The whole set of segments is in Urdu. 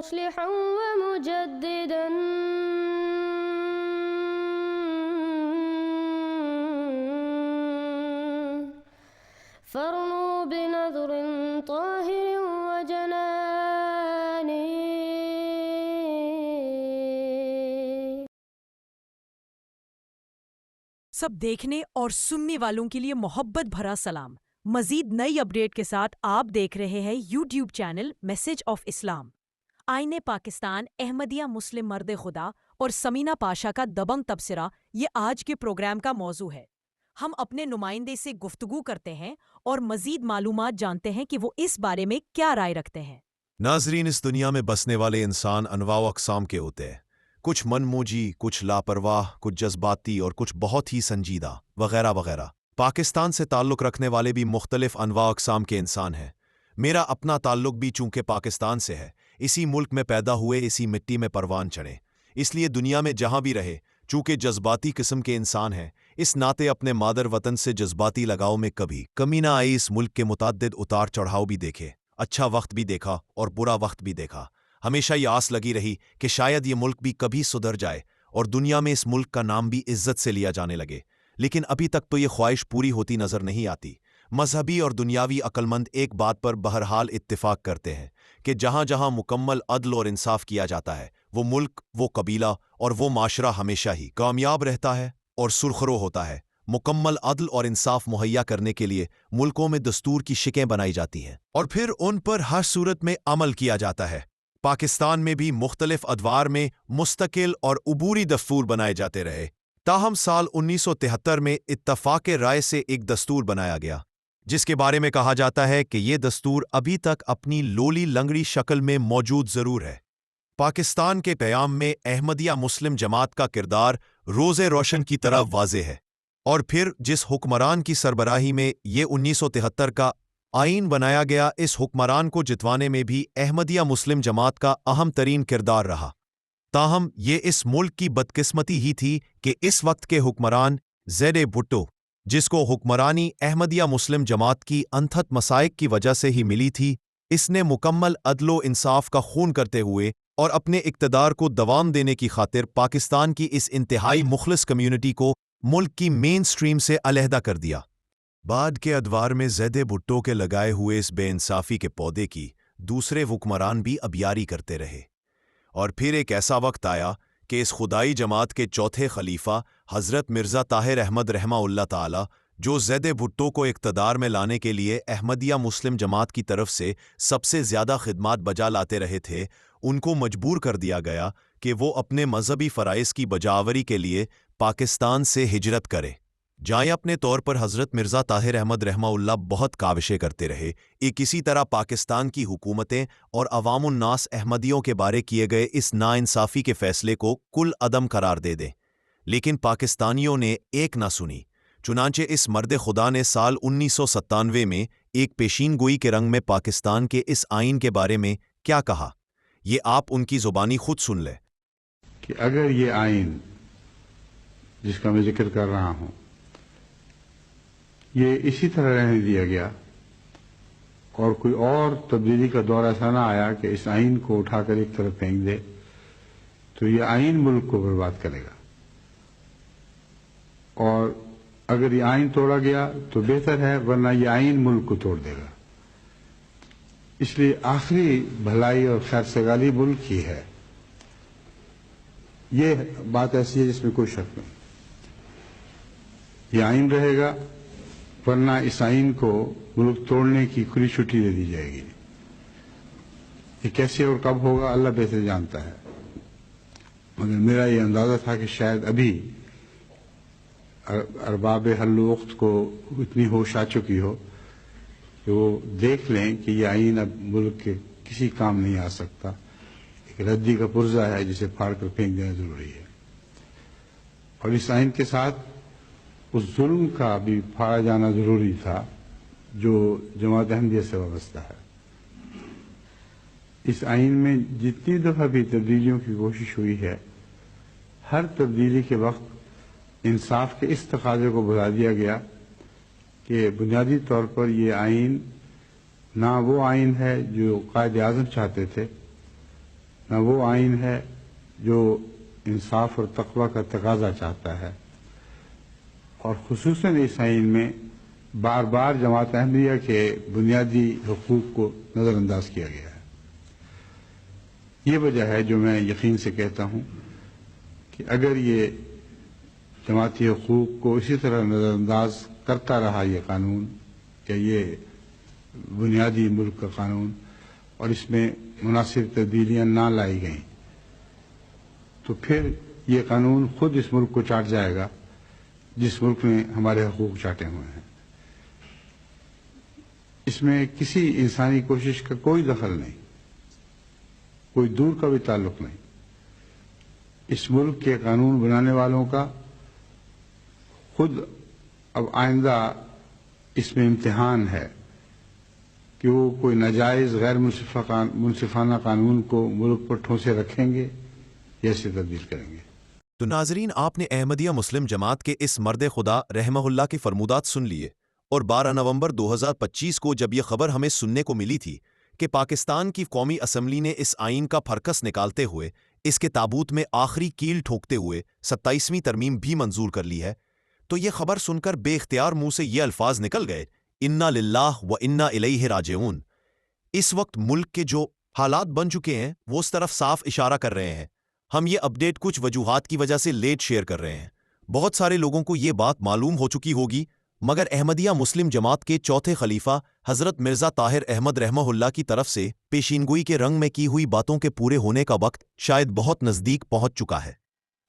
مصلحا ومجددا فارنوا بنظر طاهر وجنان. سب دیکھنے اور سننے والوں کے لیے محبت بھرا سلام. مزید نئی اپڈیٹ کے ساتھ آپ دیکھ رہے ہیں یوٹیوب چینل میسج آف اسلام. آئین پاکستان، احمدیہ مسلم مرد خدا اور سمینہ پاشا کا دبنگ تبصرہ یہ آج کے پروگرام کا موضوع ہے. ہم اپنے نمائندے سے گفتگو کرتے ہیں اور مزید معلومات جانتے ہیں کہ وہ اس بارے میں کیا رائے رکھتے ہیں. ناظرین، اس دنیا میں بسنے والے انسان انواع و اقسام کے ہوتے ہیں. کچھ من موجی، کچھ لاپرواہ، کچھ جذباتی اور کچھ بہت ہی سنجیدہ وغیرہ وغیرہ. پاکستان سے تعلق رکھنے والے بھی مختلف انواع اقسام کے انسان ہیں. میرا اپنا تعلق بھی چونکہ پاکستان سے ہے، اسی ملک میں پیدا ہوئے، اسی مٹی میں پروان چڑھے، اس لیے دنیا میں جہاں بھی رہے چونکہ جذباتی قسم کے انسان ہیں، اس ناطے اپنے مادر وطن سے جذباتی لگاؤ میں کبھی کمی نہ آئی. اس ملک کے متعدد اتار چڑھاؤ بھی دیکھے، اچھا وقت بھی دیکھا اور برا وقت بھی دیکھا. ہمیشہ یہ آس لگی رہی کہ شاید یہ ملک بھی کبھی سدھر جائے اور دنیا میں اس ملک کا نام بھی عزت سے لیا جانے لگے، لیکن ابھی تک تو یہ خواہش پوری ہوتی نظر نہیں آتی. مذہبی اور دنیاوی عقلمند ایک بات پر بہرحال اتفاق کرتے ہیں کہ جہاں جہاں مکمل عدل اور انصاف کیا جاتا ہے، وہ ملک، وہ قبیلہ اور وہ معاشرہ ہمیشہ ہی کامیاب رہتا ہے اور سرخرو ہوتا ہے. مکمل عدل اور انصاف مہیا کرنے کے لیے ملکوں میں دستور کی شکیں بنائی جاتی ہیں اور پھر ان پر ہر صورت میں عمل کیا جاتا ہے. پاکستان میں بھی مختلف ادوار میں مستقل اور عبوری دستور بنائے جاتے رہے، تاہم سال 1973 میں اتفاق رائے سے ایک دستور بنایا گیا جس کے بارے میں کہا جاتا ہے کہ یہ دستور ابھی تک اپنی لولی لنگڑی شکل میں موجود ضرور ہے. پاکستان کے قیام میں احمدیہ مسلم جماعت کا کردار روز روشن کی طرح واضح ہے، اور پھر جس حکمران کی سربراہی میں یہ 1973 کا آئین بنایا گیا، اس حکمران کو جتوانے میں بھی احمدیہ مسلم جماعت کا اہم ترین کردار رہا. تاہم یہ اس ملک کی بدقسمتی ہی تھی کہ اس وقت کے حکمران زیڈ بھٹو، جس کو حکمرانی احمدیہ مسلم جماعت کی انتھت مسائق کی وجہ سے ہی ملی تھی، اس نے مکمل عدل و انصاف کا خون کرتے ہوئے اور اپنے اقتدار کو دوام دینے کی خاطر پاکستان کی اس انتہائی مخلص کمیونٹی کو ملک کی مین سٹریم سے علیحدہ کر دیا. بعد کے ادوار میں زیڈ بھٹو کے لگائے ہوئے اس بے انصافی کے پودے کی دوسرے حکمران بھی ابیاری کرتے رہے، اور پھر ایک ایسا وقت آیا کہ اس خدائی جماعت کے چوتھے خلیفہ حضرت مرزا طاہر احمد رحمہ اللہ تعالی، جو زیڈ بھٹو کو اقتدار میں لانے کے لیے احمدیہ مسلم جماعت کی طرف سے سب سے زیادہ خدمات بجا لاتے رہے تھے، ان کو مجبور کر دیا گیا کہ وہ اپنے مذہبی فرائض کی بجاوری کے لیے پاکستان سے ہجرت کرے. جائیں اپنے طور پر حضرت مرزا طاہر احمد رحمہ اللہ بہت کاوشیں کرتے رہے ایک اسی طرح پاکستان کی حکومتیں اور عوام الناس احمدیوں کے بارے کیے گئے اس ناانصافی کے فیصلے کو کل عدم قرار دے دیں، لیکن پاکستانیوں نے ایک نہ سنی. چنانچہ اس مرد خدا نے سال 1997 میں ایک پیشین گوئی کے رنگ میں پاکستان کے اس آئین کے بارے میں کیا کہا، یہ آپ ان کی زبانی خود سن لیں کہ اگر یہ آئین جس کا میں ذکر کر رہا ہوں یہ اسی طرح رہنے دیا گیا اور کوئی اور تبدیلی کا دور ایسا نہ آیا کہ اس آئین کو اٹھا کر ایک طرف پھینک دے، تو یہ آئین ملک کو برباد کرے گا. اور اگر یہ آئین توڑا گیا تو بہتر ہے، ورنہ یہ آئین ملک کو توڑ دے گا. اس لیے آخری بھلائی اور خیر سگالی ملک ہی ہے. یہ بات ایسی ہے جس میں کوئی شک نہیں. یہ آئین رہے گا، ورنہ اس آئین کو ملک توڑنے کی کھلی چھٹی دے دی جائے گی. یہ کیسے اور کب ہوگا اللہ بہتر جانتا ہے، مگر میرا یہ اندازہ تھا کہ شاید ابھی ارباب حل وقت کو اتنی ہوش آ چکی ہو کہ وہ دیکھ لیں کہ یہ آئین اب ملک کے کسی کام نہیں آ سکتا، ایک ردی کا پرزہ ہے جسے پھاڑ کر پھینک دینا ضروری ہے. اور اس آئین کے ساتھ اس ظلم کا بھی پھاڑا جانا ضروری تھا جو جماعت احمدیہ سے وابستہ ہے. اس آئین میں جتنی دفعہ بھی تبدیلیوں کی کوشش ہوئی ہے، ہر تبدیلی کے وقت انصاف کے اس تقاضے کو بلا دیا گیا کہ بنیادی طور پر یہ آئین نہ وہ آئین ہے جو قائد اعظم چاہتے تھے، نہ وہ آئین ہے جو انصاف اور تقوی کا تقاضا چاہتا ہے، اور خصوصاً اس آئین میں بار بار جماعت احمدیہ کے بنیادی حقوق کو نظر انداز کیا گیا ہے۔ یہ وجہ ہے جو میں یقین سے کہتا ہوں کہ اگر یہ جماعتی حقوق کو اسی طرح نظر انداز کرتا رہا یہ قانون، کہ یہ بنیادی ملک کا قانون، اور اس میں مناسب تبدیلیاں نہ لائی گئیں، تو پھر یہ قانون خود اس ملک کو چاٹ جائے گا جس ملک نے ہمارے حقوق چاٹے ہوئے ہیں۔ اس میں کسی انسانی کوشش کا کوئی دخل نہیں، کوئی دور کا بھی تعلق نہیں۔ اس ملک کے قانون بنانے والوں کا خود اب آئندہ اس میں امتحان ہے کہ وہ کوئی ناجائز غیر منصفانہ قانون کو ملک پر ٹھونسے رکھیں گے یا اسے تبدیل کریں گے۔ تو ناظرین، آپ نے احمدیہ مسلم جماعت کے اس مرد خدا رحمہ اللہ کے فرمودات سن لیے، اور 12 نومبر 2025 کو جب یہ خبر ہمیں سننے کو ملی تھی کہ پاکستان کی قومی اسمبلی نے اس آئین کا پھرکس نکالتے ہوئے اس کے تابوت میں آخری کیل ٹھوکتے ہوئے 27ویں ترمیم بھی منظور کر لی ہے، تو یہ خبر سن کر بے اختیار منہ سے یہ الفاظ نکل گئے، انا للہ و انا الیہ راجعون۔ اس وقت ملک کے جو حالات بن چکے ہیں وہ اس طرف صاف اشارہ کر رہے ہیں۔ ہم یہ اپڈیٹ کچھ وجوہات کی وجہ سے لیٹ شیئر کر رہے ہیں، بہت سارے لوگوں کو یہ بات معلوم ہو چکی ہوگی، مگر احمدیہ مسلم جماعت کے چوتھے خلیفہ حضرت مرزا طاہر احمد رحمہ اللہ کی طرف سے پیشینگوئی کے رنگ میں کی ہوئی باتوں کے پورے ہونے کا وقت شاید بہت نزدیک پہنچ چکا ہے۔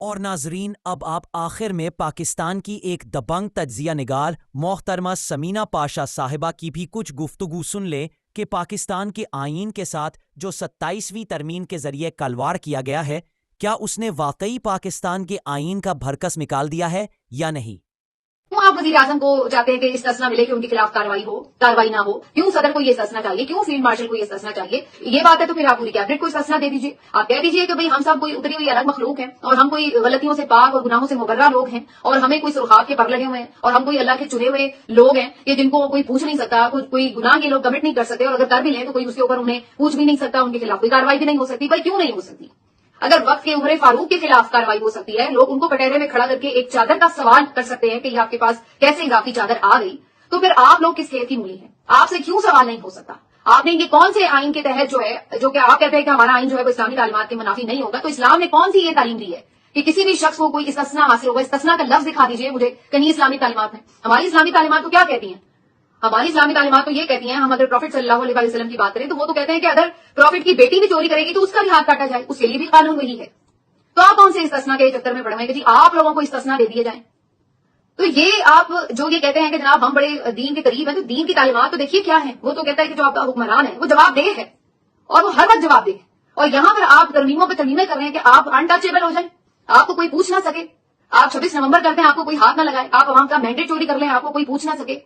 اور ناظرین، اب آپ آخر میں پاکستان کی ایک دبنگ تجزیہ نگار محترمہ سمینہ پاشا صاحبہ کی بھی کچھ گفتگو سن لیں کہ پاکستان کے آئین کے ساتھ جو 27ویں ترمیم کے ذریعے کلوار کیا گیا ہے، کیا اس نے واقعی پاکستان کے آئین کا بھرکس نکال دیا ہے یا نہیں؟ کیوں آپ وزیر اعظم کو چاہتے ہیں کہ استثنا ملے کہ ان کے خلاف کارروائی نہ ہو؟ کیوں صدر کو یہ استثنا چاہیے؟ کیوں فیلڈ مارشل کو یہ استثنا چاہیے؟ یہ بات ہے تو پھر آپ پوری کیبنٹ کو استثنا دے دیجیے۔ آپ کہہ دیجیے کہ بھئی ہم سب کوئی اتری ہوئی الگ مخلوق ہیں، اور ہم کوئی غلطیوں سے پاک اور گناہوں سے مبرہ لوگ ہیں، اور ہمیں کوئی سرخاب کے پر لگے ہوئے ہیں، اور ہم کوئی اللہ کے چنے ہوئے لوگ ہیں کہ جن کو کوئی پوچھ نہیں سکتا، کوئی گناہ کے لوگ کمٹ نہیں کر سکتے، اور اگر کر بھی لیں تو کوئی اس کے اوپر انہیں پوچھ بھی نہیں سکتا، ان کے خلاف کوئی کارروائی بھی نہیں ہو سکتی۔ بھائی کیوں نہیں ہو سکتی؟ اگر وقت کے عمر فاروق کے خلاف کارروائی ہو سکتی ہے، لوگ ان کو کٹہرے میں کھڑا کر کے ایک چادر کا سوال کر سکتے ہیں کہ یہ آپ کے پاس کیسے اضافی چادر آ گئی، تو پھر آپ لوگ کس کھیت کی مولی ہیں؟ آپ سے کیوں سوال نہیں ہو سکتا؟ آپ نے یہ کون سے آئین کے تحت جو کہ آپ کہتے ہیں کہ ہمارا آئین جو ہے وہ اسلامی تعلیمات کے منافی نہیں ہوگا، تو اسلام نے کون سی یہ تعلیم دی ہے کہ کسی بھی شخص کو کوئی استثنا حاصل ہوگا؟ استثنا کا لفظ دکھا دیجیے مجھے کہیں اسلامی تعلیمات میں۔ ہماری اسلامی تعلیمات تو کیا کہتی ہیں؟ ہماری اسلامی تعلیمات تو یہ کہتی ہیں، ہم اگر پروفٹ صلی اللہ علیہ وسلم کی بات کریں تو وہ تو کہتے ہیں کہ اگر پروفٹ کی بیٹی بھی چوری کرے گی تو اس کا بھی ہاتھ کاٹا جائے، اس کے لیے بھی قانون وہی ہے۔ تو آپ کون سے استثنا کے چکر میں پڑے ہوئے ہیں کہ جی آپ لوگوں کو استثنا دے دیے جائیں؟ تو یہ آپ جو یہ کہتے ہیں کہ جناب ہم بڑے دین کے قریب ہیں، تو دین کی تعلیمات تو دیکھیے کیا ہے۔ وہ تو کہتا ہے کہ جو آپ کا حکمران ہے وہ جواب دہ ہے، اور وہ ہر وقت جواب دہ ہے، اور یہاں پر آپ ترمیموں پہ ترمیمیں کر رہے ہیں کہ آپ انٹچیبل ہو جائیں، آپ کو کوئی پوچھ نہ سکے۔ آپ 26 نومبر کرتے ہیں، آپ کو کوئی ہاتھ نہ لگائے، آپ عوام کا مینڈیٹ چوری کر لیں، آپ کو کوئی پوچھ نہ سکے،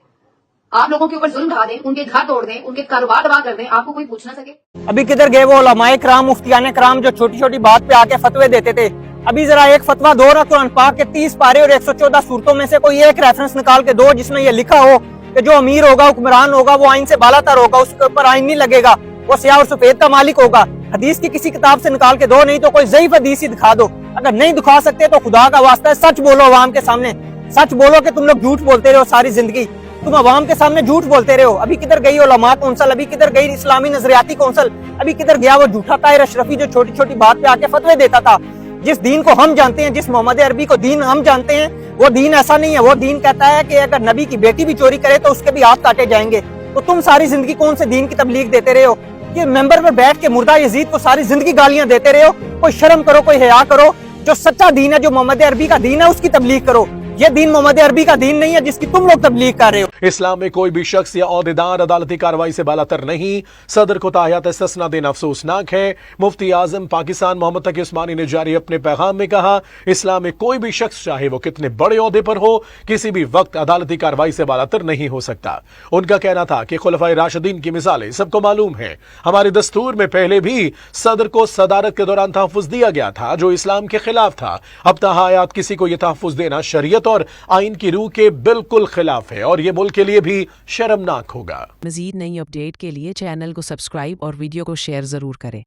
آپ لوگوں کے اوپر ظلم ڈھا دیں، ان کے گھر توڑ دیں، ان کے کاروبار تباہ کر دیں، آپ کو کوئی پوچھ نہ سکے۔ ابھی کدھر گئے وہ علماء کرام، مفتیان کرام جو چھوٹی چھوٹی بات پہ آ کے فتوے دیتے تھے؟ ابھی ذرا ایک فتویٰ دو رہا قرآن پاک کے 30 پارے اور 114 صورتوں میں سے کوئی ایک ریفرنس نکال کے دو جس میں یہ لکھا ہو کہ جو امیر ہوگا، حکمران ہوگا، وہ آئین سے بالا تر ہوگا، اس کے اوپر آئین نہیں لگے گا، وہ سیاہ اور سفید کا مالک ہوگا۔ حدیث کی کسی کتاب سے نکال کے دو، نہیں تو کوئی ضعیف حدیث ہی دکھا دو۔ اگر نہیں دکھا سکتے تو خدا کا واسطہ ہے سچ بولو عوام کے سامنے، سچ بولو کہ تم لوگ جھوٹ بولتے رہو ساری زندگی، تم عوام کے سامنے جھوٹ بولتے رہو۔ ابھی کدھر گئی علماء کونسل، ابھی کدھر گئی اسلامی نظریاتی کونسل، ابھی کدھر گیا وہ جھوٹا طاہر اشرفی جو چھوٹی چھوٹی بات پہ آ کے فتوے دیتا تھا؟ جس دین کو ہم جانتے ہیں، جس محمد عربی کو دین ہم جانتے ہیں، وہ دین ایسا نہیں ہے۔ وہ دین کہتا ہے کہ اگر نبی کی بیٹی بھی چوری کرے تو اس کے بھی ہاتھ کاٹے جائیں گے۔ تو تم ساری زندگی کون سے دین کی تبلیغ دیتے رہے ہو؟ کہ ممبر پر بیٹھ کے مردہ یزید کو ساری زندگی گالیاں دیتے رہے ہو؟ کوئی شرم کرو، کوئی حیا کرو۔ جو سچا دین ہے، جو محمد عربی کا دین ہے، اس کی تبلیغ کرو۔ یہ دین محمد عربی کا دین نہیں ہے جس کی تم لوگ تبلیغ کر رہے ہو۔ اسلام میں کوئی بھی شخص یا عہدیدار عدالتی کارروائی سے بالاتر نہیں۔ صدر کو تاحیات استثنا دینا افسوسناک ہے۔ مفتی اعظم پاکستان محمد تقی عثمانی نے جاری اپنے پیغام میں کہا، اسلام میں کوئی بھی شخص چاہے وہ کتنے بڑے عہدے پر ہو، کسی بھی وقت عدالتی کارروائی سے بالاتر نہیں ہو سکتا۔ ان کا کہنا تھا کہ خلفائے راشدین کی مثالیں سب کو معلوم ہیں۔ ہمارے دستور میں پہلے بھی صدر کو صدارت کے دوران تحفظ دیا گیا تھا جو اسلام کے خلاف تھا۔ اب تاحیات کسی کو یہ تحفظ دینا شریعت اور آئین کی روح کے بالکل خلاف ہے، اور یہ ملک کے لیے بھی شرمناک ہوگا۔ مزید نئی اپڈیٹ کے لیے چینل کو سبسکرائب اور ویڈیو کو شیئر ضرور کریں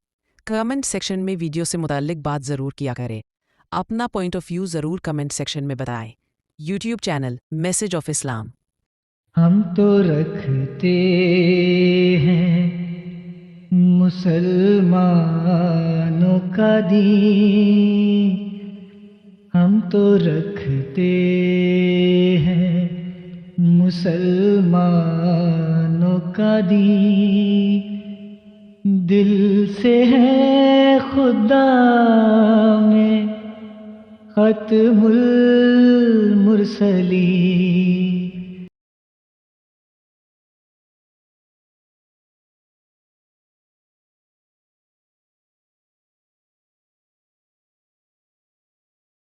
کمنٹ سیکشن میں ویڈیو سے متعلق بات ضرور کیا کریں. اپنا پوائنٹ آف ویو ضرور کمنٹ سیکشن میں بتائیں. یوٹیوب چینل میسج آف اسلام. ہم تو رکھتے ہیں مسلمانوں کا دین، ہم تو رکھتے ہیں مسلمانوں کا دین، دل سے ہے خدا میں ختم المرسلین.